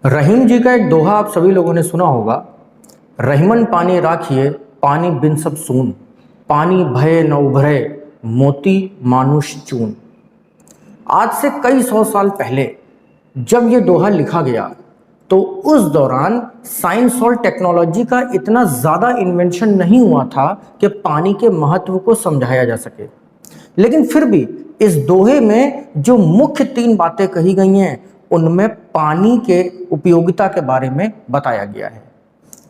रहीम जी का एक दोहा आप सभी लोगों ने सुना होगा। रहीमन पानी राखिए, पानी बिन सब सून, पानी भय न उभरे, मोती मानुष चून। आज से कई सौ साल पहले जब ये दोहा लिखा गया तो उस दौरान साइंस और टेक्नोलॉजी का इतना ज़्यादा इन्वेंशन नहीं हुआ था कि पानी के महत्व को समझाया जा सके। लेकिन फिर भी इस दोहे में जो मुख्य तीन बातें कही गई हैं उनमें पानी के उपयोगिता के बारे में बताया गया है।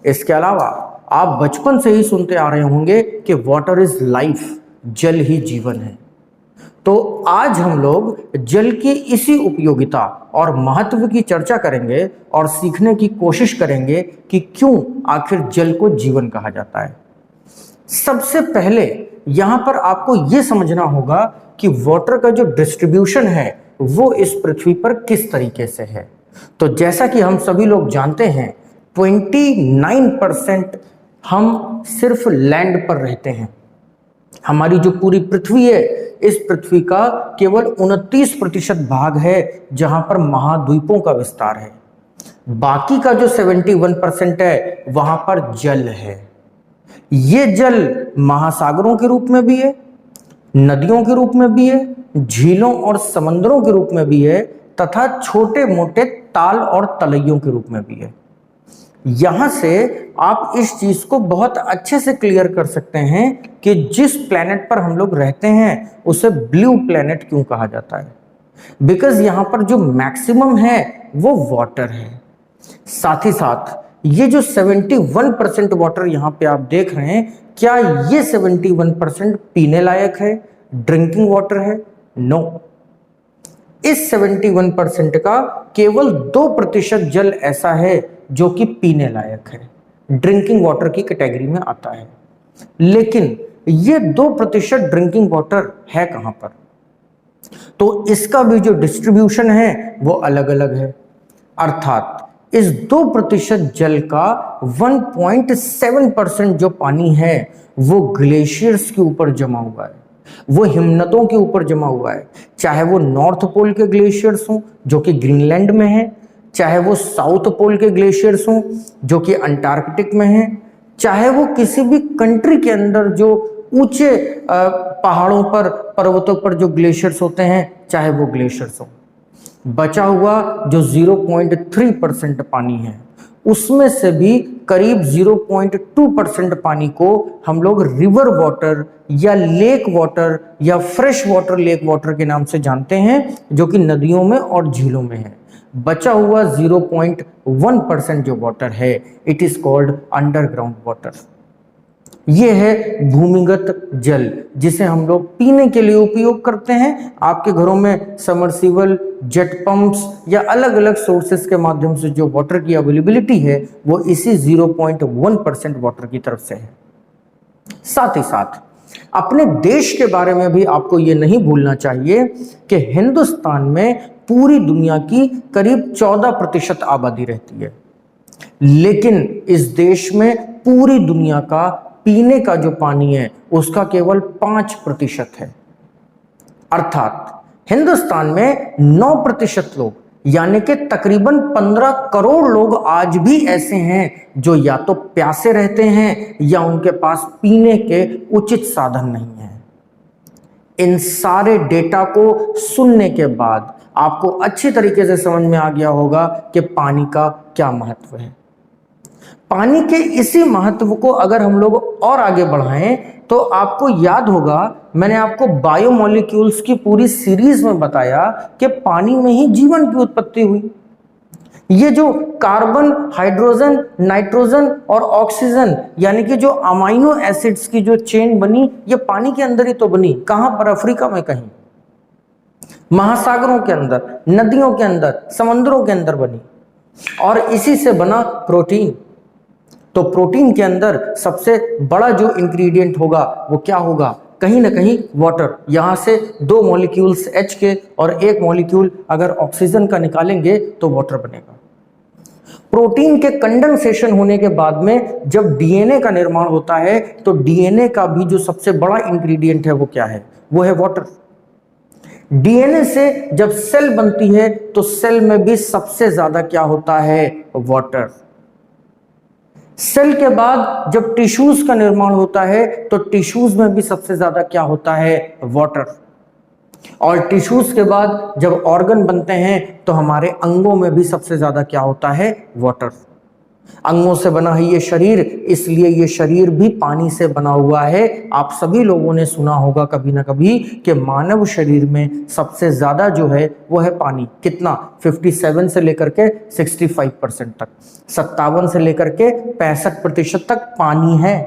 इसके अलावा आप बचपन से ही सुनते आ रहे होंगे कि वाटर इज लाइफ, जल ही जीवन है। तो आज हम लोग जल की इसी उपयोगिता और महत्व की चर्चा करेंगे और सीखने की कोशिश करेंगे कि क्यों आखिर जल को जीवन कहा जाता है। सबसे पहले यहां पर आपको यह समझना होगा कि वाटर का जो डिस्ट्रीब्यूशन है वो इस पृथ्वी पर किस तरीके से है। तो जैसा कि हम सभी लोग जानते हैं 29% हम सिर्फ लैंड पर रहते हैं। हमारी जो पूरी पृथ्वी है, इस पृथ्वी का केवल 29% भाग है जहां पर महाद्वीपों का विस्तार है। बाकी का जो 71% है वहां पर जल है। ये जल महासागरों के रूप में भी है, नदियों के रूप में भी है, झीलों और समंदरों के रूप में भी है तथा छोटे मोटे ताल और तलैयों के रूप में भी है। यहां से आप इस चीज को बहुत अच्छे से क्लियर कर सकते हैं कि जिस प्लेनेट पर हम लोग रहते हैं उसे ब्लू प्लेनेट क्यों कहा जाता है। बिकॉज यहां पर जो मैक्सिमम है वो वाटर है। साथ ही साथ ये जो 71% वाटर यहां पे आप देख रहे हैं, क्या ये 71% पीने लायक है, ड्रिंकिंग वाटर है? नो। इस 71% का केवल 2% जल ऐसा है जो कि पीने लायक है, ड्रिंकिंग वाटर की कैटेगरी में आता है। लेकिन ये 2% ड्रिंकिंग वाटर है कहां पर? तो इसका भी जो डिस्ट्रीब्यूशन है वो अलग अलग है। अर्थात इस 2% जल का 1.7% जो पानी है वो ग्लेशियर्स के ऊपर जमा हुआ है, वो हिमनदों के ऊपर जमा हुआ है। चाहे वो नॉर्थ पोल के ग्लेशियर्स हों जो कि ग्रीनलैंड में है, चाहे वो साउथ पोल के ग्लेशियर्स हों जो कि अंटार्कटिक में है, चाहे वो किसी भी कंट्री के अंदर जो ऊंचे पहाड़ों पर, पर्वतों पर जो ग्लेशियर्स होते हैं, चाहे वो ग्लेशियर्स हों। बचा हुआ जो 0.3% पानी है उसमें से भी करीब 0.2% पानी को हम लोग रिवर वाटर या लेक वाटर या फ्रेश वाटर लेक वाटर के नाम से जानते हैं, जो कि नदियों में और झीलों में है। बचा हुआ 0.1% जो वाटर है it is called underground water. ये है भूमिगत जल जिसे हम लोग पीने के लिए उपयोग करते हैं। आपके घरों में समरसीबल, जेट पंप्स या अलग अलग सोर्सेस के माध्यम से जो वाटर की अवेलेबिलिटी है वो इसी 0.1% वाटर की तरफ से है। साथ ही साथ अपने देश के बारे में भी आपको ये नहीं भूलना चाहिए कि हिंदुस्तान में पूरी दुनिया की करीब 14% आबादी रहती है, लेकिन इस देश में पूरी दुनिया का पीने का जो पानी है उसका केवल 5% है। अर्थात हिंदुस्तान में 9% लोग यानी कि तकरीबन 15 करोड़ लोग आज भी ऐसे हैं जो या तो प्यासे रहते हैं या उनके पास पीने के उचित साधन नहीं है। इन सारे डेटा को सुनने के बाद आपको अच्छी तरीके से समझ में आ गया होगा कि पानी का क्या महत्व है। पानी के इसी महत्व को अगर हम लोग और आगे बढ़ाएं तो आपको याद होगा मैंने आपको बायोमोलिक्यूल्स की पूरी सीरीज में बताया कि पानी में ही जीवन की उत्पत्ति हुई। ये जो कार्बन, हाइड्रोजन, नाइट्रोजन और ऑक्सीजन यानी कि जो अमाइनो एसिड्स की जो चेन बनी, ये पानी के अंदर ही तो बनी। कहां पर? अफ्रीका में कहीं, महासागरों के अंदर, नदियों के अंदर, समंदरों के अंदर बनी। और इसी से बना प्रोटीन। तो प्रोटीन के अंदर सबसे बड़ा जो इंग्रेडिएंट होगा वो क्या होगा? कहीं ना कहीं वाटर। यहां से 2 मॉलिक्यूल्स H के और 1 मॉलिक्यूल अगर ऑक्सीजन का निकालेंगे तो वाटर बनेगा। प्रोटीन के कंडेंसेशन होने के बाद में जब डीएनए का निर्माण होता है तो डीएनए का भी जो सबसे बड़ा इंग्रेडिएंट है वो क्या है? वो है वाटर। डीएनए से जब सेल बनती है तो सेल में भी सबसे ज्यादा क्या होता है? वाटर। सेल के बाद जब टिश्यूज का निर्माण होता है तो टिश्यूज में भी सबसे ज्यादा क्या होता है? वाटर। और टिश्यूज के बाद जब ऑर्गन बनते हैं तो हमारे अंगों में भी सबसे ज्यादा क्या होता है? वाटर। अंगों से बना है ये शरीर, इसलिए ये शरीर भी पानी से बना हुआ है। आप सभी लोगों ने सुना होगा कभी ना कभी कि मानव शरीर में सबसे ज्यादा जो है वो है पानी। कितना? 57 से लेकर के 65% तक, 57 से लेकर के 65% तक पानी है।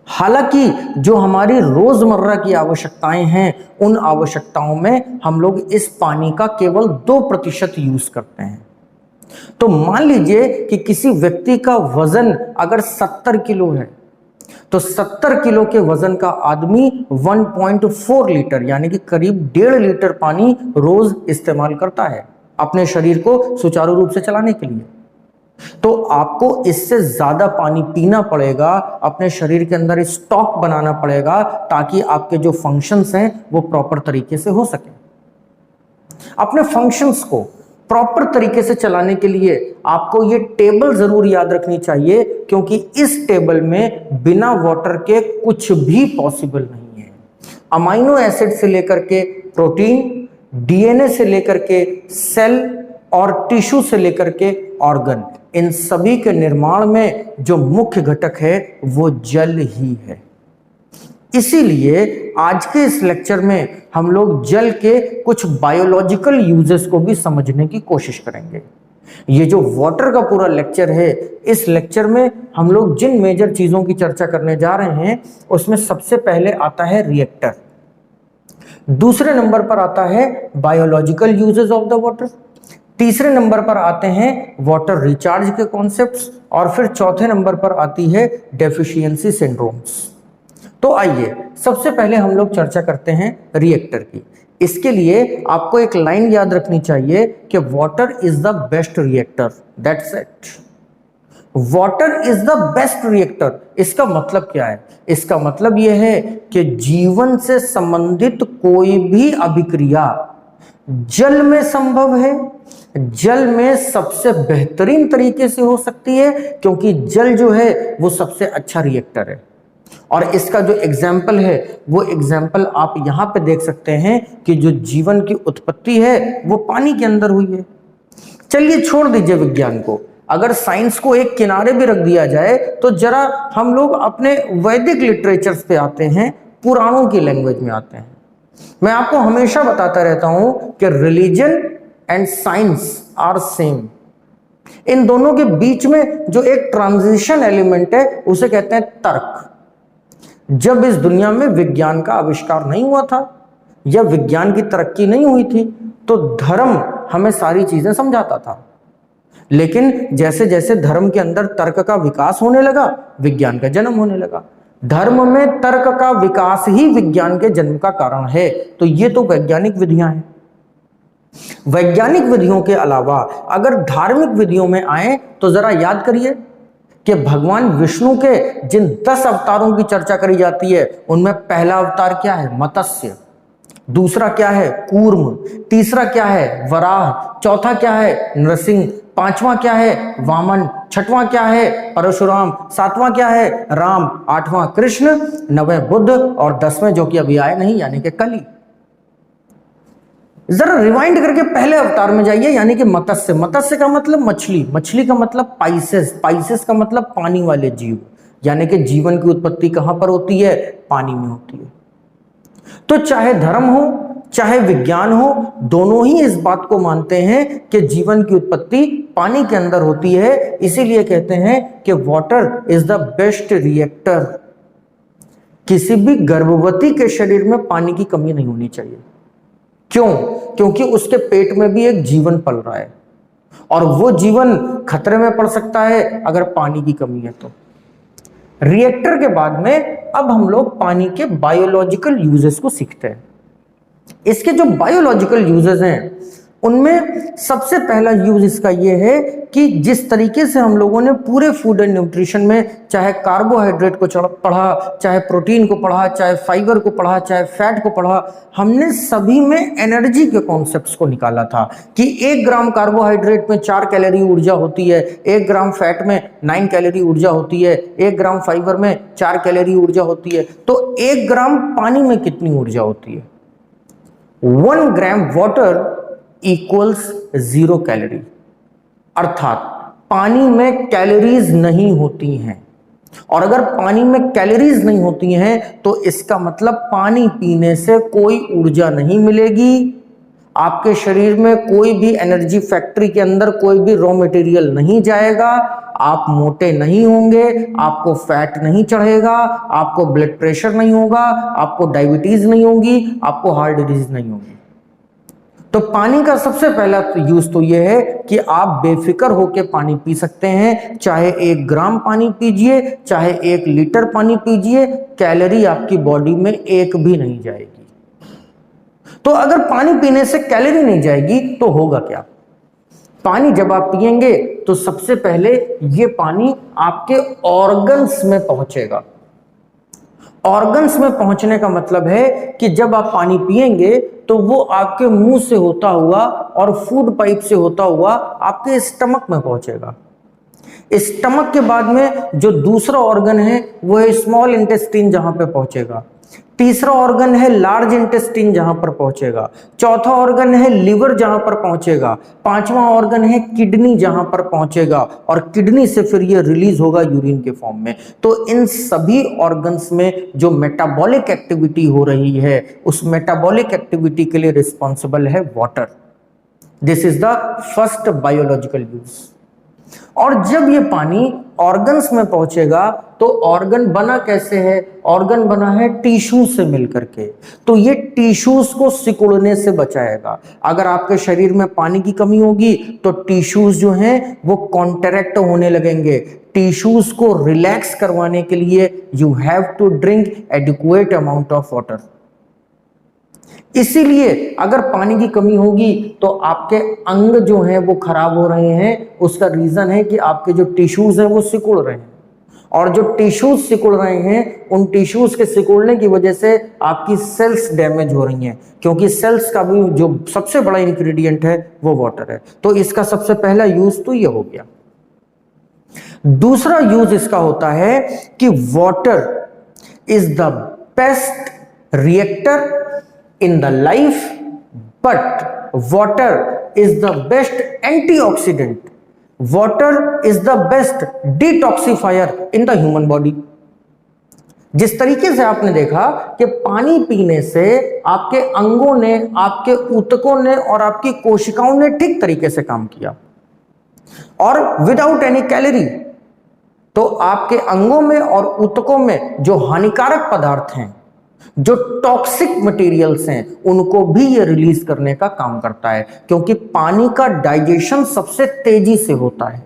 हालांकि जो हमारी रोजमर्रा की आवश्यकताएं हैं उन आवश्यकताओं में हम लोग इस पानी का केवल 2% यूज करते हैं। तो मान लीजिए कि किसी व्यक्ति का वजन अगर 70 किलो है तो 70 किलो के वजन का आदमी 1.4 लीटर यानी कि करीब 1.5 लीटर पानी रोज इस्तेमाल करता है अपने शरीर को सुचारू रूप से चलाने के लिए। तो आपको इससे ज्यादा पानी पीना पड़ेगा, अपने शरीर के अंदर स्टॉक बनाना पड़ेगा ताकि आपके जो फंक्शंस हैं वो प्रॉपर तरीके से हो सके। अपने फंक्शंस को प्रॉपर तरीके से चलाने के लिए आपको ये टेबल जरूर याद रखनी चाहिए, क्योंकि इस टेबल में बिना वाटर के कुछ भी पॉसिबल नहीं है। अमाइनो एसिड से लेकर के प्रोटीन, डीएनए से लेकर के सेल और टिश्यू से लेकर के ऑर्गन, इन सभी के निर्माण में जो मुख्य घटक है वो जल ही है। इसीलिए आज के इस लेक्चर में हम लोग जल के कुछ बायोलॉजिकल यूजेस को भी समझने की कोशिश करेंगे। ये जो वाटर का पूरा लेक्चर है, इस लेक्चर में हम लोग जिन मेजर चीजों की चर्चा करने जा रहे हैं उसमें सबसे पहले आता है रिएक्टर, दूसरे नंबर पर आता है biological uses of the water, तीसरे नंबर पर आते हैं वाटर रिचार्ज के कॉन्सेप्ट्स, और फिर चौथे नंबर पर आती है डेफिशिएंसी सिंड्रोम्स। तो आइए सबसे पहले हम लोग चर्चा करते हैं रिएक्टर की। इसके लिए आपको एक लाइन याद रखनी चाहिए कि water is the best reactor, that's it. Water is the best reactor. इसका मतलब क्या है? इसका मतलब यह है कि जीवन से संबंधित कोई भी अभिक्रिया जल में संभव है, जल में सबसे बेहतरीन तरीके से हो सकती है, क्योंकि जल जो है वो सबसे अच्छा रिएक्टर है। और इसका जो एग्जाम्पल है वो एग्जाम्पल आप यहां पे देख सकते हैं कि जो जीवन की उत्पत्ति है वो पानी के अंदर हुई है। चलिए छोड़ दीजिए विज्ञान को, अगर साइंस को एक किनारे भी रख दिया जाए तो जरा हम लोग अपने वैदिक लिटरेचर्स पे आते हैं, पुराणों की लैंग्वेज में आते हैं। मैं आपको हमेशा बताता रहता हूं कि religion and science are same. इन दोनों के बीच में जो एक ट्रांजिशन एलिमेंट है उसे कहते हैं तर्क। जब इस दुनिया में विज्ञान का आविष्कार नहीं हुआ था या विज्ञान की तरक्की नहीं हुई थी तो धर्म हमें सारी चीजें समझाता था, लेकिन जैसे जैसे धर्म के अंदर तर्क का विकास होने लगा विज्ञान का जन्म होने लगा। धर्म में तर्क का विकास ही विज्ञान के जन्म का कारण है। तो ये तो वैज्ञानिक विधियां हैं। वैज्ञानिक विधियों के अलावा अगर धार्मिक विधियों में आए तो जरा याद करिए कि भगवान विष्णु के जिन 10 अवतारों की चर्चा करी जाती है उनमें पहला अवतार क्या है? मत्स्य। दूसरा क्या है? कूर्म। तीसरा क्या है? वराह। चौथा क्या है? नरसिंह। पांचवां क्या है? वामन। छठवां क्या है? परशुराम। सातवां क्या है? राम। आठवां कृष्ण। नवें बुद्ध, और 10वें जो कि अभी आए नहीं यानी कि कली। जरा रिवाइंड करके पहले अवतार में जाइए, यानी कि मत्स्य। मत्स्य का मतलब मछली, मछली का मतलब पाइसेस, पाइसेस का मतलब पानी वाले जीव, यानी कि जीवन की उत्पत्ति कहां पर होती है? पानी में होती है। तो चाहे धर्म हो चाहे विज्ञान हो, दोनों ही इस बात को मानते हैं कि जीवन की उत्पत्ति पानी के अंदर होती है। इसीलिए कहते हैं कि water is the best reactor. किसी भी गर्भवती के शरीर में पानी की कमी नहीं होनी चाहिए। क्यों? क्योंकि उसके पेट में भी एक जीवन पल रहा है और वो जीवन खतरे में पड़ सकता है अगर पानी की कमी है तो। रिएक्टर के बाद में अब हम लोग पानी के बायोलॉजिकल यूजेस को सीखते हैं। इसके जो बायोलॉजिकल यूजेस हैं उनमें सबसे पहला यूज इसका ये है कि जिस तरीके से हम लोगों ने पूरे फूड एंड न्यूट्रिशन में चाहे कार्बोहाइड्रेट को पढ़ा, चाहे प्रोटीन को पढ़ा, चाहे फाइबर को पढ़ा, चाहे फैट को पढ़ा, हमने सभी में एनर्जी के कॉन्सेप्ट्स को निकाला था कि 1 ग्राम कार्बोहाइड्रेट में 4 कैलोरी ऊर्जा होती है, 1 ग्राम फैट में 9 कैलोरी ऊर्जा होती है, 1 ग्राम फाइबर में 4 कैलोरी ऊर्जा होती है। तो 1 ग्राम पानी में कितनी ऊर्जा होती है? 1 ग्राम वाटर इक्वल्स 0 कैलोरी, अर्थात पानी में कैलोरीज नहीं होती हैं। और अगर पानी में कैलोरीज नहीं होती हैं तो इसका मतलब पानी पीने से कोई ऊर्जा नहीं मिलेगी, आपके शरीर में कोई भी एनर्जी फैक्ट्री के अंदर कोई भी रॉ मटेरियल नहीं जाएगा, आप मोटे नहीं होंगे, आपको फैट नहीं चढ़ेगा, आपको ब्लड प्रेशर नहीं होगा, आपको डायबिटीज नहीं होगी, आपको हार्ट डिजीज नहीं होगी। तो पानी का सबसे पहला यूज तो यह है कि आप बेफिक्र होकर पानी पी सकते हैं, चाहे 1 ग्राम पानी पीजिए, चाहे 1 लीटर पानी पीजिए, कैलोरी आपकी बॉडी में एक भी नहीं जाएगी। तो अगर पानी पीने से कैलोरी नहीं जाएगी तो होगा क्या? पानी जब आप पिएंगे तो सबसे पहले ये पानी आपके ऑर्गन्स में पहुंचेगा। ऑर्गन्स में पहुंचने का मतलब है कि जब आप पानी पिएंगे तो वो आपके मुंह से होता हुआ और फूड पाइप से होता हुआ आपके स्टमक में पहुंचेगा। स्टमक के बाद में जो दूसरा ऑर्गन है वो है स्मॉल इंटेस्टाइन, जहां पे पहुंचेगा। तीसरा ऑर्गन है लार्ज इंटेस्टाइन, जहां पर पहुंचेगा। चौथा ऑर्गन है लिवर, जहां पर पहुंचेगा। पांचवा ऑर्गन है किडनी, जहां पर पहुंचेगा, और किडनी से फिर ये रिलीज होगा यूरिन के फॉर्म में। तो इन सभी ऑर्गन्स में जो मेटाबॉलिक एक्टिविटी हो रही है, उस मेटाबॉलिक एक्टिविटी के लिए रिस्पॉन्सिबल है water. This is the first biological use. और जब ये पानी ऑर्गन्स में पहुंचेगा तो ऑर्गन बना कैसे है? ऑर्गन बना है टिश्यू से मिलकर के। तो ये टिश्यूज को सिकुड़ने से बचाएगा। अगर आपके शरीर में पानी की कमी होगी तो टिश्यूज जो हैं वो कॉन्ट्रैक्ट होने लगेंगे। टिश्यूज को रिलैक्स करवाने के लिए you have to drink adequate amount of water. इसीलिए अगर पानी की कमी होगी तो आपके अंग जो हैं वो खराब हो रहे हैं। उसका रीजन है कि आपके जो टिश्यूज हैं वो सिकुड़ रहे हैं, और जो टिश्यूज सिकुड़ रहे हैं उन टिश्यूज के सिकुड़ने की वजह से आपकी सेल्स डैमेज हो रही हैं, क्योंकि सेल्स का भी जो सबसे बड़ा इंग्रेडिएंट है वो वाटर है। तो इसका सबसे पहला यूज तो ये हो गया। दूसरा यूज इसका होता है कि water is the best reactor in the life, but water is the best antioxidant. Water is the best detoxifier in the human body. जिस तरीके से आपने देखा कि पानी पीने से आपके अंगों ने, आपके ऊतकों ने और आपकी कोशिकाओं ने ठीक तरीके से काम किया, और विदाउट एनी कैलोरी, तो आपके अंगों में और ऊतकों में जो हानिकारक पदार्थ हैं, जो टॉक्सिक मटेरियल्स हैं, उनको भी ये रिलीज करने का काम करता है, क्योंकि पानी का डाइजेशन सबसे तेजी से होता है।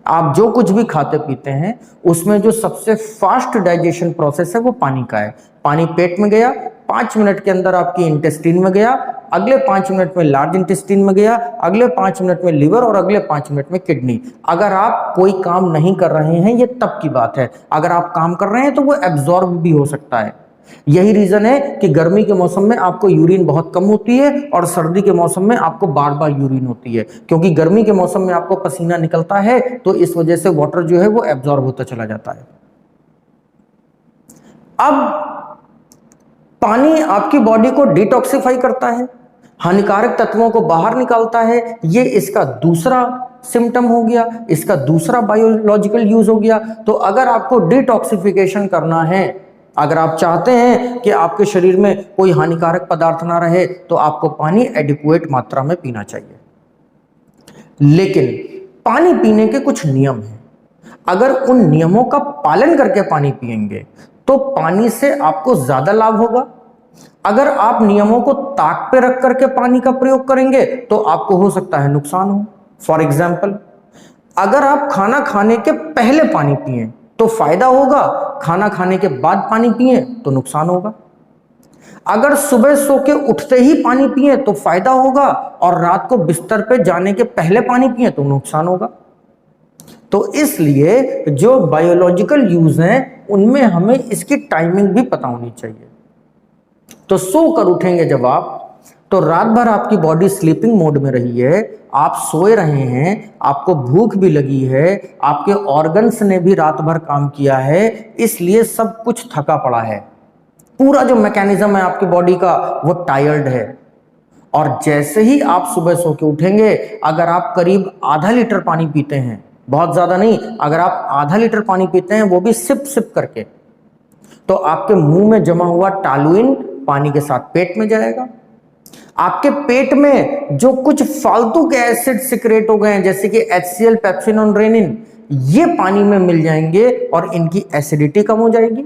आप जो कुछ भी खाते पीते हैं उसमें जो सबसे फास्ट डाइजेशन प्रोसेस है वो पानी का है। पानी पेट में गया, 5 मिनट के अंदर आपकी इंटेस्टाइन में गया, अगले 5 मिनट में लार्ज इंटेस्टाइन में गया, अगले 5 मिनट में लिवर, और अगले 5 मिनट में किडनी। अगर आप कोई काम नहीं कर रहे हैं ये तब की बात है, अगर आप काम कर रहे हैं तो वो एब्जॉर्ब भी हो सकता है। यही रीजन है कि गर्मी के मौसम में आपको यूरिन बहुत कम होती है और सर्दी के मौसम में आपको बार बार यूरिन होती है, क्योंकि गर्मी के मौसम में आपको पसीना निकलता है, तो इस वजह से वाटर जो है वो एब्जॉर्ब होता चला जाता है। अब पानी आपकी बॉडी को डिटॉक्सिफाई करता है, हानिकारक तत्वों को बाहर निकालता है। ये इसका दूसरा सिम्टम हो गया, इसका दूसरा बायोलॉजिकल यूज हो गया। तो अगर आपको डिटॉक्सिफिकेशन करना है, अगर आप चाहते हैं कि आपके शरीर में कोई हानिकारक पदार्थ ना रहे, तो आपको पानी एडिक्वेट मात्रा में पीना चाहिए। लेकिन पानी पीने के कुछ नियम हैं। अगर उन नियमों का पालन करके पानी पिएंगे तो पानी से आपको ज्यादा लाभ होगा। अगर आप नियमों को ताक पे रख करके पानी का प्रयोग करेंगे तो आपको हो सकता है नुकसान हो। फॉर एग्जाम्पल, अगर आप खाना खाने के पहले पानी पिए तो फायदा होगा, खाना खाने के बाद पानी पिए तो नुकसान होगा। अगर सुबह सो के उठते ही पानी पिए तो फायदा होगा, और रात को बिस्तर पे जाने के पहले पानी पिए तो नुकसान होगा। तो इसलिए जो बायोलॉजिकल यूज हैं उनमें हमें इसकी टाइमिंग भी पता होनी चाहिए। तो सो कर उठेंगे जब आप, तो रात भर आपकी बॉडी स्लीपिंग मोड में रही है, आप सोए रहे हैं, आपको भूख भी लगी है, आपके ऑर्गन्स ने भी रात भर काम किया है, इसलिए सब कुछ थका पड़ा है, पूरा जो मैकेनिज्म है आपकी बॉडी का वो टायर्ड है। और जैसे ही आप सुबह सो के उठेंगे, अगर आप करीब आधा लीटर पानी पीते हैं, बहुत ज्यादा नहीं, अगर आप आधा लीटर पानी पीते हैं वो भी सिप सिप करके, तो आपके मुंह में जमा हुआ टालुइन पानी के साथ पेट में जाएगा। आपके पेट में जो कुछ फालतू के एसिड सिक्रेट हो गए हैं जैसे कि HCl, पेप्सिन और रेनिन, ये पानी में मिल जाएंगे और इनकी एसिडिटी कम हो जाएगी।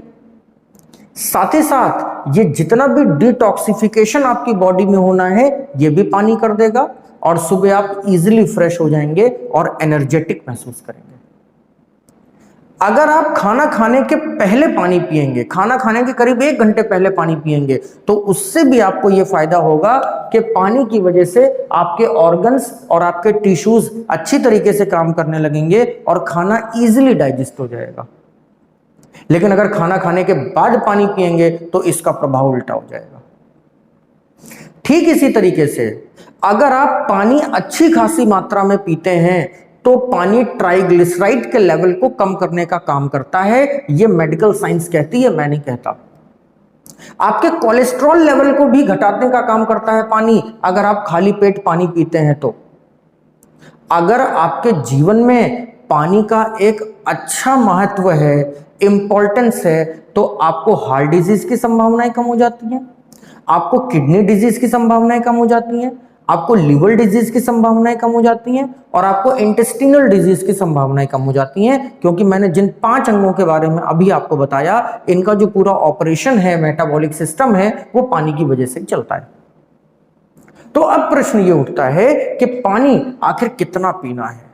साथ ही साथ ये जितना भी डिटॉक्सिफिकेशन आपकी बॉडी में होना है ये भी पानी कर देगा, और सुबह आप इजीली फ्रेश हो जाएंगे और एनर्जेटिक महसूस करेंगे। अगर आप खाना खाने के पहले पानी पिएंगे, खाना खाने के करीब 1 घंटे पहले पानी पिएंगे, तो उससे भी आपको यह फायदा होगा कि पानी की वजह से आपके ऑर्गन्स और आपके टिश्यूज अच्छी तरीके से काम करने लगेंगे और खाना इजीली डाइजेस्ट हो जाएगा। लेकिन अगर खाना खाने के बाद पानी पिएंगे तो इसका प्रभाव उल्टा हो जाएगा। ठीक इसी तरीके से अगर आप पानी अच्छी खासी मात्रा में पीते हैं तो पानी ट्राइग्लिसराइड के लेवल को कम करने का काम करता है, यह मेडिकल साइंस कहती है, मैं नहीं कहता। आपके कोलेस्ट्रॉल लेवल को भी घटाने का काम करता है पानी, अगर आप खाली पेट पानी पीते हैं तो। अगर आपके जीवन में पानी का एक अच्छा महत्व है, इंपॉर्टेंस है, तो आपको हार्ट डिजीज की संभावनाएं कम हो जाती हैं, आपको किडनी डिजीज की संभावनाएं कम हो जाती हैं, आपको लिवर डिजीज की संभावनाएं कम हो जाती हैं, और आपको इंटेस्टिनल डिजीज की संभावनाएं कम हो जाती हैं, क्योंकि मैंने जिन 5 अंगों के बारे में अभी आपको बताया, इनका जो पूरा ऑपरेशन है, मेटाबॉलिक सिस्टम है, वो पानी की वजह से चलता है। तो अब प्रश्न ये उठता है कि पानी आखिर कितना पीना है।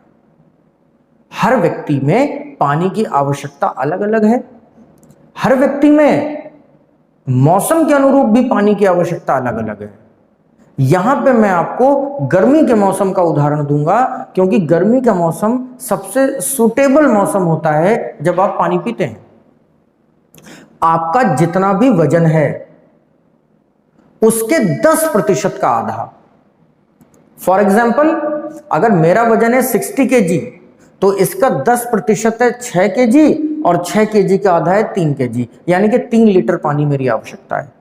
हर व्यक्ति में पानी की आवश्यकता अलग अलग है, हर व्यक्ति में मौसम के अनुरूप भी पानी की आवश्यकता अलग अलग है। यहां पे मैं आपको गर्मी के मौसम का उदाहरण दूंगा, क्योंकि गर्मी का मौसम सबसे सुटेबल मौसम होता है जब आप पानी पीते हैं। आपका जितना भी वजन है उसके 10% का आधा। फॉर एग्जाम्पल, अगर मेरा वजन है 60 kg, तो इसका 10% है 6 kg, और 6 kg का आधा है 3 kg, यानी कि 3 लीटर पानी मेरी आवश्यकता है।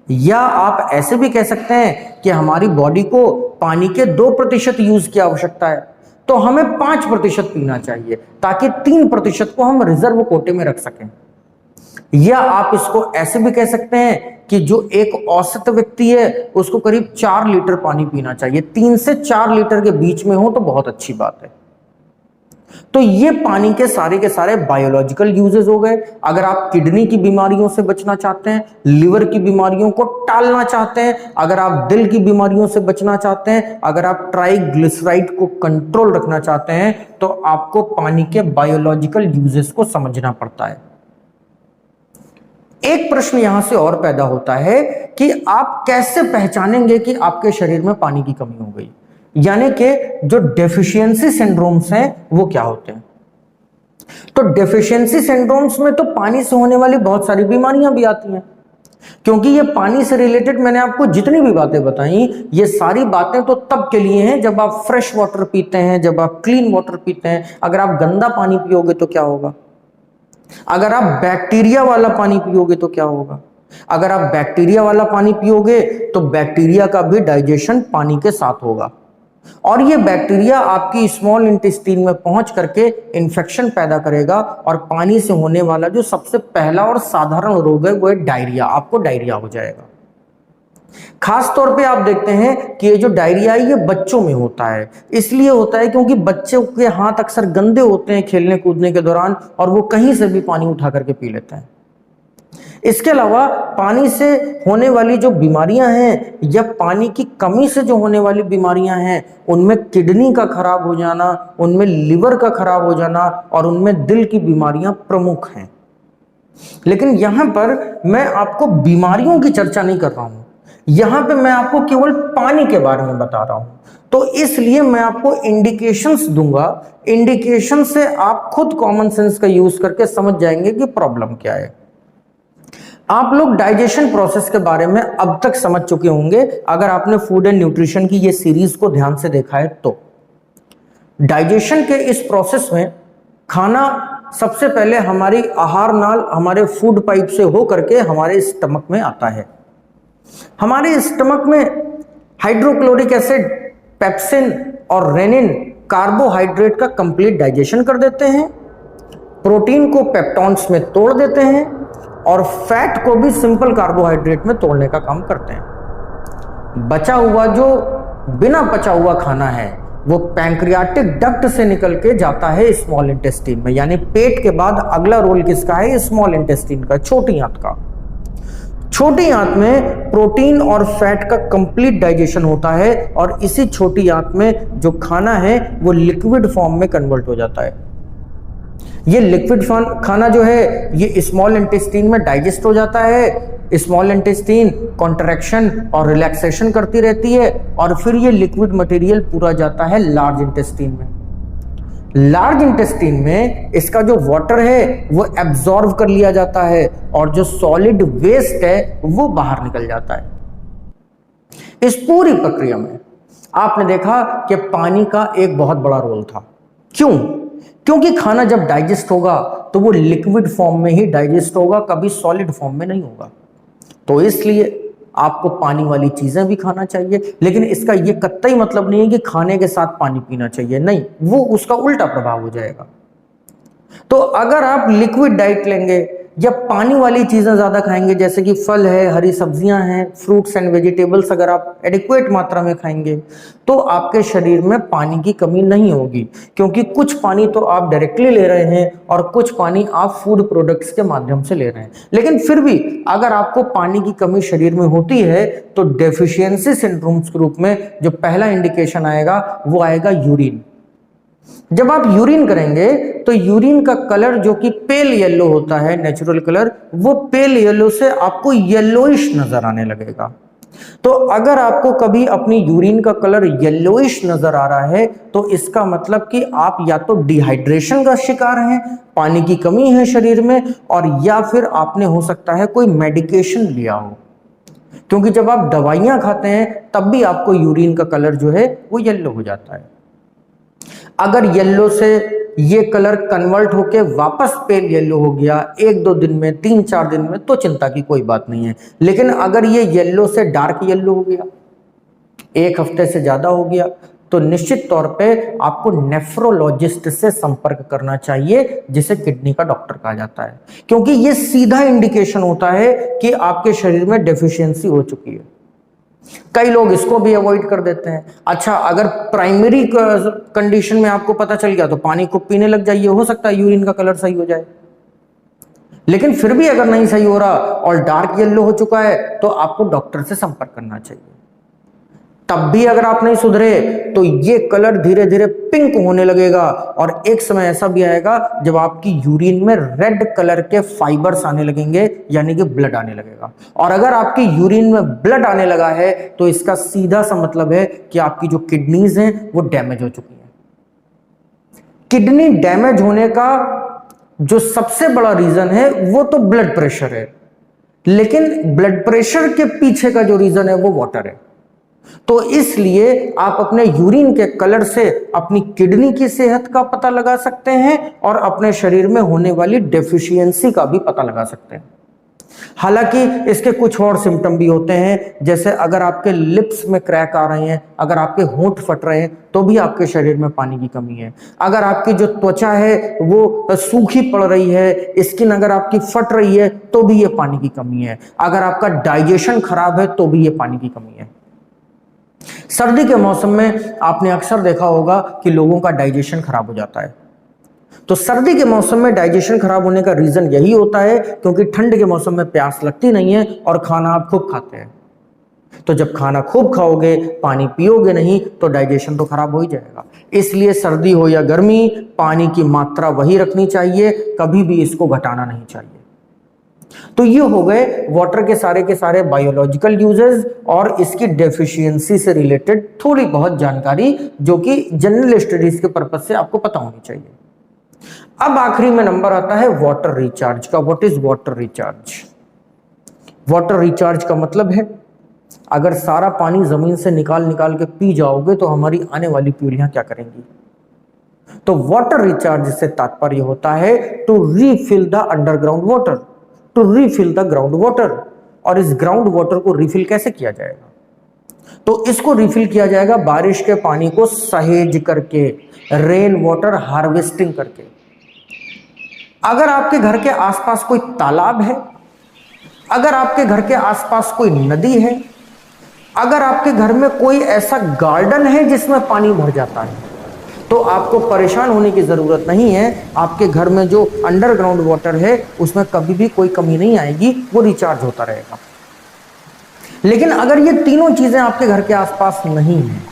या आप ऐसे भी कह सकते हैं कि हमारी बॉडी को पानी के 2% यूज की आवश्यकता है, तो हमें 5% पीना चाहिए, ताकि 3% को हम रिजर्व कोटे में रख सकें। या आप इसको ऐसे भी कह सकते हैं कि जो एक औसत व्यक्ति है उसको करीब 4 लीटर पानी पीना चाहिए, 3 से 4 लीटर के बीच में हो तो बहुत अच्छी बात है। तो ये पानी के सारे बायोलॉजिकल यूजेस हो गए। अगर आप किडनी की बीमारियों से बचना चाहते हैं, लिवर की बीमारियों को टालना चाहते हैं, अगर आप दिल की बीमारियों से बचना चाहते हैं, अगर आप ट्राइग्लिसराइड को कंट्रोल रखना चाहते हैं, तो आपको पानी के बायोलॉजिकल यूजेस को समझना पड़ता है। एक प्रश्न यहां से और पैदा होता है कि आप कैसे पहचानेंगे कि आपके शरीर में पानी की कमी हो गई, यानी कि जो डेफिशिएंसी सिंड्रोम्स हैं वो क्या होते हैं। तो डेफिशिएंसी सिंड्रोम्स में तो पानी से होने वाली बहुत सारी बीमारियां भी आती हैं, क्योंकि ये पानी से रिलेटेड मैंने आपको जितनी भी बातें बताई, ये सारी बातें तो तब के लिए हैं जब आप फ्रेश वाटर पीते हैं, जब आप क्लीन वाटर पीते हैं। अगर आप गंदा पानी पियोगे तो क्या होगा, अगर आप बैक्टीरिया वाला पानी पियोगे तो क्या होगा। अगर आप बैक्टीरिया वाला पानी पियोगे तो बैक्टीरिया का भी डाइजेशन पानी के साथ होगा, और ये बैक्टीरिया आपकी स्मॉल इंटेस्टाइन में पहुंच करके इन्फेक्शन पैदा करेगा, और पानी से होने वाला जो सबसे पहला और साधारण रोग है वो है डायरिया। आपको डायरिया हो जाएगा। खास तौर पे आप देखते हैं कि ये जो डायरिया है ये बच्चों में होता है। इसलिए होता है क्योंकि बच्चों के हाथ अक्सर गंदे होते हैं खेलने कूदने के दौरान, और वो कहीं से भी पानी उठा करके पी लेते हैं। इसके अलावा पानी से होने वाली जो बीमारियां हैं या पानी की कमी से जो होने वाली बीमारियां हैं, उनमें किडनी का खराब हो जाना, उनमें लिवर का खराब हो जाना, और उनमें दिल की बीमारियां प्रमुख हैं। लेकिन यहां पर मैं आपको बीमारियों की चर्चा नहीं कर रहा हूं, यहां पे मैं आपको केवल पानी के बारे में बता रहा हूं। तो इसलिए मैं आपको इंडिकेशंस दूंगा, इंडिकेशन से आप खुद कॉमन सेंस का यूज करके समझ जाएंगे कि प्रॉब्लम क्या है। आप लोग डाइजेशन प्रोसेस के बारे में अब तक समझ चुके होंगे अगर आपने फूड एंड न्यूट्रिशन की ये सीरीज को ध्यान से देखा है तो। डाइजेशन के इस प्रोसेस में खाना सबसे पहले हमारी आहार नाल, हमारे फूड पाइप से हो करके हमारे स्टमक में आता है। हमारे स्टमक में हाइड्रोक्लोरिक एसिड, पेप्सिन और रेनिन कार्बोहाइड्रेट का कंप्लीट डाइजेशन कर देते हैं, प्रोटीन को पेप्टॉन्स में तोड़ देते हैं और फैट को भी सिंपल कार्बोहाइड्रेट में तोड़ने का काम करते हैं। बचा हुआ जो बिना पचा हुआ खाना है वो पैंक्रियाटिक डक्ट से निकल के जाता है स्मॉल इंटेस्टाइन में, यानी पेट के बाद अगला रोल किसका है? स्मॉल इंटेस्टाइन का, छोटी आंत का। छोटी आंत में प्रोटीन और फैट का कंप्लीट डाइजेशन होता है और इसी छोटी आंत में जो खाना है वो लिक्विड फॉर्म में कन्वर्ट हो जाता है। ये लिक्विड खाना जो है ये स्मॉल इंटेस्टाइन में डाइजेस्ट हो जाता है। स्मॉल इंटेस्टाइन कॉन्ट्रैक्शन और रिलैक्सेशन करती रहती है और फिर ये लिक्विड मटेरियल पूरा जाता है लार्ज इंटेस्टाइन में। लार्ज इंटेस्टाइन में इसका जो वाटर है वो एब्जॉर्ब कर लिया जाता है और जो सॉलिड वेस्ट है वो बाहर निकल जाता है। इस पूरी प्रक्रिया में आपने देखा कि पानी का एक बहुत बड़ा रोल था। क्यों? क्योंकि खाना जब डाइजेस्ट होगा तो वो लिक्विड फॉर्म में ही डाइजेस्ट होगा, कभी सॉलिड फॉर्म में नहीं होगा। तो इसलिए आपको पानी वाली चीजें भी खाना चाहिए, लेकिन इसका ये कतई मतलब नहीं है कि खाने के साथ पानी पीना चाहिए, नहीं, वो उसका उल्टा प्रभाव हो जाएगा। तो अगर आप लिक्विड डाइट लेंगे या पानी वाली चीजें ज्यादा खाएंगे, जैसे कि फल है, हरी सब्जियां हैं, फ्रूट्स एंड वेजिटेबल्स अगर आप एडिक्वेट मात्रा में खाएंगे तो आपके शरीर में पानी की कमी नहीं होगी, क्योंकि कुछ पानी तो आप डायरेक्टली ले रहे हैं और कुछ पानी आप फूड प्रोडक्ट्स के माध्यम से ले रहे हैं। लेकिन फिर भी अगर आपको पानी की कमी शरीर में होती है तो डेफिशिएंसी सिंड्रोम्स के रूप में जो पहला इंडिकेशन आएगा वो आएगा यूरिन। जब आप यूरिन करेंगे तो यूरिन का कलर जो कि पेल येलो होता है, नेचुरल कलर, वो पेल येलो से आपको येलोइश नजर आने लगेगा। तो अगर आपको कभी अपनी यूरिन का कलर येलोइश नजर आ रहा है तो इसका मतलब कि आप या तो डिहाइड्रेशन का शिकार हैं, पानी की कमी है शरीर में, और या फिर आपने हो सकता है कोई मेडिकेशन लिया हो, क्योंकि जब आप दवाइयां खाते हैं तब भी आपको यूरिन का कलर जो है वो येलो हो जाता है। अगर येलो से ये कलर कन्वर्ट होके वापस पेल येलो हो गया 1-2 दिन में, 3-4 दिन में, तो चिंता की कोई बात नहीं है। लेकिन अगर ये येलो से डार्क येलो हो गया, 1 हफ्ते से ज्यादा हो गया, तो निश्चित तौर पे आपको नेफ्रोलॉजिस्ट से संपर्क करना चाहिए, जिसे किडनी का डॉक्टर कहा जाता है, क्योंकि ये सीधा इंडिकेशन होता है कि आपके शरीर में डेफिशिएंसी हो चुकी है। कई लोग इसको भी अवॉइड कर देते हैं। अच्छा, अगर प्राइमरी कंडीशन में आपको पता चल गया तो पानी को पीने लग जाइए, हो सकता है यूरिन का कलर सही हो जाए। लेकिन फिर भी अगर नहीं सही हो रहा और डार्क येलो हो चुका है तो आपको डॉक्टर से संपर्क करना चाहिए। तब भी अगर आप नहीं सुधरे तो ये कलर धीरे धीरे पिंक होने लगेगा और एक समय ऐसा भी आएगा जब आपकी यूरिन में रेड कलर के फाइबर्स आने लगेंगे, यानी कि ब्लड आने लगेगा। और अगर आपकी यूरिन में ब्लड आने लगा है तो इसका सीधा सा मतलब है कि आपकी जो किडनीज हैं वो डैमेज हो चुकी हैं। किडनी डैमेज होने का जो सबसे बड़ा रीजन है वो तो ब्लड प्रेशर है, लेकिन ब्लड प्रेशर के पीछे का जो रीजन है वो वाटर है। तो इसलिए आप अपने यूरिन के कलर से अपनी किडनी की सेहत का पता लगा सकते हैं और अपने शरीर में होने वाली डेफिशिएंसी का भी पता लगा सकते हैं। हालांकि इसके कुछ और सिम्टम भी होते हैं, जैसे अगर आपके लिप्स में क्रैक आ रहे हैं, अगर आपके होंठ फट रहे हैं तो भी आपके शरीर में पानी की कमी है। अगर आपकी जो त्वचा है वो सूखी पड़ रही है, स्किन अगर आपकी फट रही है तो भी ये पानी की कमी है। अगर आपका डाइजेशन खराब है तो भी ये पानी की कमी है। सर्दी के मौसम में आपने अक्सर देखा होगा कि लोगों का डाइजेशन खराब हो जाता है। तो सर्दी के मौसम में डाइजेशन खराब होने का रीजन यही होता है क्योंकि ठंड के मौसम में प्यास लगती नहीं है और खाना आप खूब खाते हैं। तो जब खाना खूब खाओगे, पानी पियोगे नहीं, तो डाइजेशन तो खराब हो ही जाएगा। इसलिए सर्दी हो या गर्मी, पानी की मात्रा वही रखनी चाहिए, कभी भी इसको घटाना नहीं चाहिए। तो ये हो गए वाटर के सारे बायोलॉजिकल यूजेस और इसकी डेफिशिएंसी से रिलेटेड थोड़ी बहुत जानकारी जो कि जनरल स्टडीज के पर्पज से आपको पता होनी चाहिए। अब आखिरी में नंबर आता है वाटर रिचार्ज का। What is water recharge? Water recharge का मतलब है अगर सारा पानी जमीन से निकाल के पी जाओगे तो हमारी आने वाली पीढ़ियां क्या करेंगी? तो वाटर रिचार्ज से तात्पर्य होता है to refill the underground water, to refill the ground water. और इस ग्राउंड वाटर को रिफिल कैसे किया जाएगा? तो इसको रिफिल किया जाएगा बारिश के पानी को सहेज करके, रेन वाटर हार्वेस्टिंग करके। अगर आपके घर के आसपास कोई तालाब है, अगर आपके घर के आसपास कोई नदी है, अगर आपके घर में कोई ऐसा गार्डन है जिसमें पानी भर जाता है, तो आपको परेशान होने की जरूरत नहीं है। आपके घर में जो अंडरग्राउंड वाटर है उसमें कभी भी कोई कमी नहीं आएगी, वो रिचार्ज होता रहेगा। लेकिन अगर ये तीनों चीजें आपके घर के आसपास नहीं है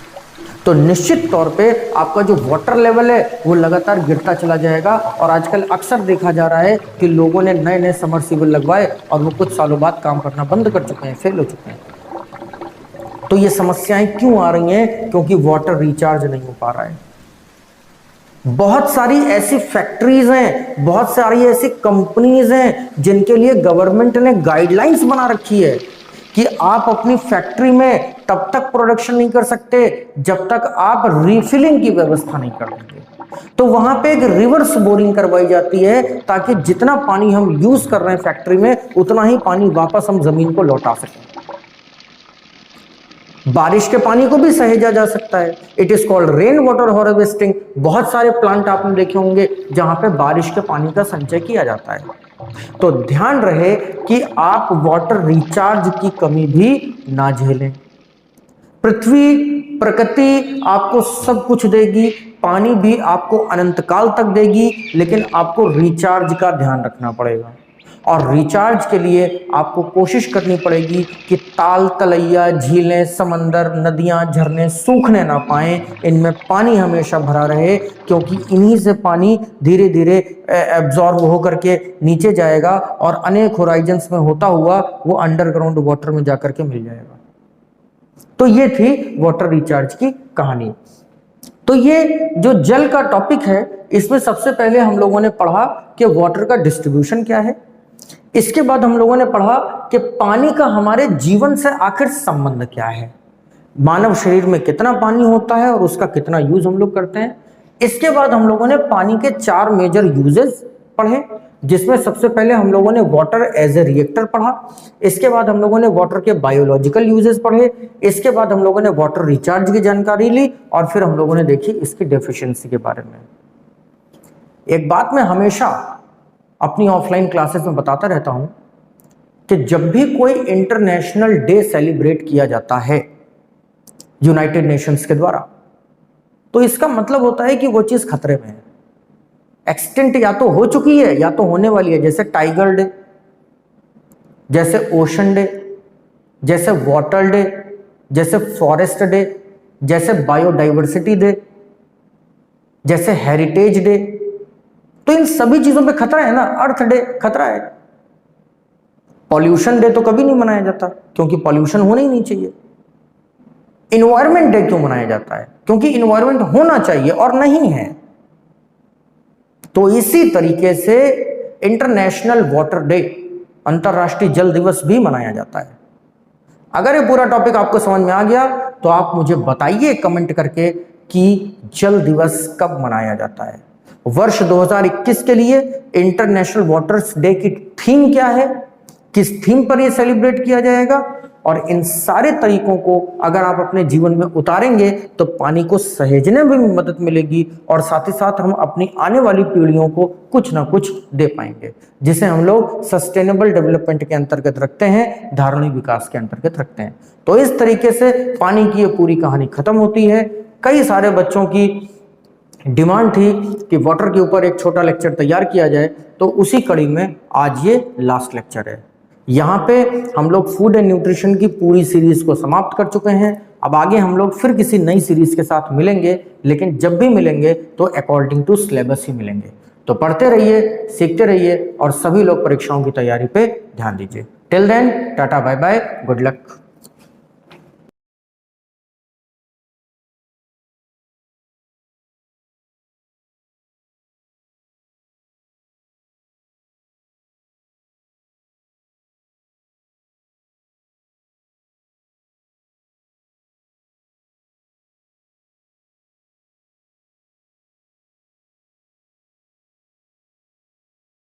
तो निश्चित तौर पे आपका जो वाटर लेवल है वो लगातार गिरता चला जाएगा। और आजकल अक्सर देखा जा रहा है कि लोगों ने नए नए समरसीबल लगवाए और वो कुछ सालों बाद काम करना बंद कर चुके हैं, फेल हो चुके हैं। तो ये समस्याएं क्यों आ रही हैं? क्योंकि वाटर रिचार्ज नहीं हो पा रहा है। बहुत सारी ऐसी फैक्ट्रीज हैं, बहुत सारी ऐसी कंपनीज हैं जिनके लिए गवर्नमेंट ने गाइडलाइंस बना रखी है कि आप अपनी फैक्ट्री में तब तक प्रोडक्शन नहीं कर सकते जब तक आप रिफिलिंग की व्यवस्था नहीं कर देंगे। तो वहां पे एक रिवर्स बोरिंग करवाई जाती है ताकि जितना पानी हम यूज कर रहे हैं फैक्ट्री में उतना ही पानी वापस हम जमीन को लौटा सकें। बारिश के पानी को भी सहेजा जा सकता है। It is called rain water harvesting. बहुत सारे प्लांट आपने देखे होंगे जहां पे बारिश के पानी का संचय किया जाता है। तो ध्यान रहे कि आप वाटर रिचार्ज की कमी भी ना झेलें। पृथ्वी, प्रकृति आपको सब कुछ देगी, पानी भी आपको अनंत काल तक देगी, लेकिन आपको रिचार्ज का ध्यान रखना पड़ेगा। और रिचार्ज के लिए आपको कोशिश करनी पड़ेगी कि ताल तलैया, झीलें, समंदर, नदियां, झरने सूखने ना पाएं, इनमें पानी हमेशा भरा रहे, क्योंकि इन्हीं से पानी धीरे धीरे एब्जॉर्ब होकर के नीचे जाएगा और अनेक होराइजन्स में होता हुआ वो अंडरग्राउंड वाटर में जाकर के मिल जाएगा। तो ये थी वाटर रिचार्ज की कहानी। तो ये जो जल का टॉपिक है इसमें सबसे पहले हम लोगों ने पढ़ा कि वाटर का डिस्ट्रीब्यूशन क्या है। इसके बाद हम लोगों ने पढ़ा कि पानी का हमारे जीवन से आखिर संबंध क्या है, मानव शरीर में कितना पानी होता है और उसका कितना यूज हम लोग करते हैं। इसके बाद हम लोगों ने पानी के 4 मेजर यूजेस पढ़े, जिसमें सबसे पहले हम लोगों ने वाटर एज ए रिएक्टर पढ़ा। इसके बाद हम लोगों ने वाटर के बायोलॉजिकल यूजेस पढ़े। इसके बाद हम लोगों ने वाटर रिचार्ज की जानकारी ली और फिर हम लोगों ने देखी इसकी डेफिशिएंसी के बारे में। एक बात मैं हमेशा अपनी ऑफलाइन क्लासेस में बताता रहता हूं कि जब भी कोई इंटरनेशनल डे सेलिब्रेट किया जाता है यूनाइटेड नेशंस के द्वारा, तो इसका मतलब होता है कि वो चीज खतरे में है, एक्सटेंट या तो हो चुकी है या तो होने वाली है। जैसे टाइगर डे, जैसे ओशन डे, जैसे वाटर डे, जैसे फॉरेस्ट डे, जैसे बायोडाइवर्सिटी डे, जैसे हेरिटेज डे। तो इन सभी चीजों पे खतरा है ना। अर्थ डे खतरा है। पॉल्यूशन डे तो कभी नहीं मनाया जाता क्योंकि पॉल्यूशन होना ही नहीं चाहिए। इन्वायरमेंट डे क्यों मनाया जाता है? क्योंकि इन्वायरमेंट होना चाहिए और नहीं है। तो इसी तरीके से इंटरनेशनल वाटर डे, अंतरराष्ट्रीय जल दिवस भी मनाया जाता है। अगर ये पूरा टॉपिक आपको समझ में आ गया तो आप मुझे बताइए कमेंट करके कि जल दिवस कब मनाया जाता है। वर्ष 2021 के लिए इंटरनेशनल वाटर्स डे की थीम क्या है, किस थीम पर यह सेलिब्रेट किया जाएगा, और इन सारे तरीकों को अगर आप अपने जीवन में उतारेंगे तो पानी को सहेजने में भी मदद मिलेगी और साथ ही साथ हम अपनी आने वाली पीढ़ियों को कुछ ना कुछ दे पाएंगे, जिसे हम लोग सस्टेनेबल डेवलपमेंट के अंतर्गत रखते हैं, धारणीय विकास के अंतर्गत रखते हैं। तो इस तरीके से पानी की ये पूरी कहानी खत्म होती है। कई सारे बच्चों की डिमांड थी कि वाटर के ऊपर एक छोटा लेक्चर तैयार किया जाए, तो उसी कड़ी में आज ये लास्ट लेक्चर है। यहाँ पे हम लोग फूड एंड न्यूट्रिशन की पूरी सीरीज को समाप्त कर चुके हैं। अब आगे हम लोग फिर किसी नई सीरीज के साथ मिलेंगे, लेकिन जब भी मिलेंगे तो अकॉर्डिंग टू सिलेबस ही मिलेंगे। तो पढ़ते रहिए, सीखते रहिए और सभी लोग परीक्षाओं की तैयारी पे ध्यान दीजिए। Till then, tata bye bye, good luck.